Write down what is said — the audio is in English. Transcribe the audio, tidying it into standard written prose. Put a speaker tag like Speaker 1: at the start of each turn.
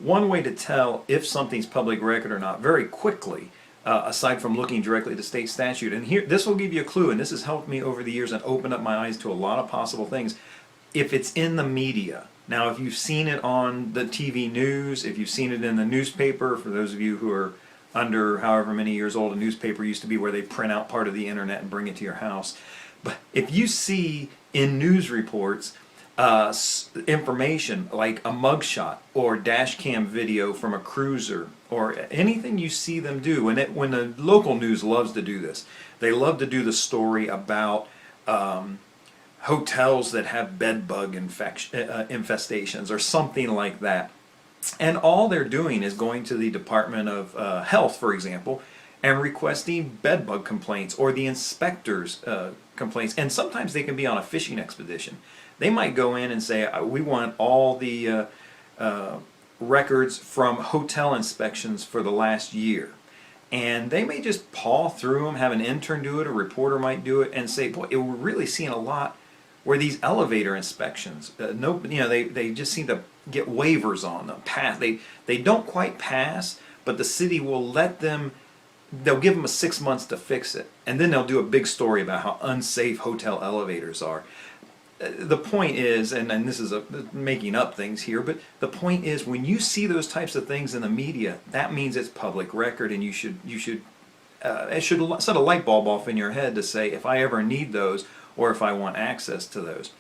Speaker 1: one way to tell if something's public record or not very quickly, aside from looking directly to state statute, and here this will give you a clue, and this has helped me over the years and opened up my eyes to a lot of possible things. If it's in the media, now if you've seen it on the TV news, if you've seen it in the newspaper, for those of you who are under however many years old, a newspaper used to be where they print out part of the internet and bring it to your house. But if you see in news reports information like a mugshot or dash cam video from a cruiser or anything you see them do, when the local news loves to do this, they love to do the story about hotels that have bed bug infestations or something like that. And all they're doing is going to the Department of Health, for example, and requesting bed bug complaints or the inspector's complaints. And sometimes they can be on a fishing expedition. They might go in and say, we want all the records from hotel inspections for the last year. And they may just paw through them, have an intern do it, a reporter might do it, and say, boy, we're really seeing a lot where these elevator inspections, they just seem to get waivers on them. They don't quite pass, but the city will let them, they'll give them 6 months to fix it. And then they'll do a big story about how unsafe hotel elevators are. The point is, and this is making up things here, but the point is when you see those types of things in the media, that means it's public record, and it should set a light bulb off in your head to say, if I ever need those or if I want access to those.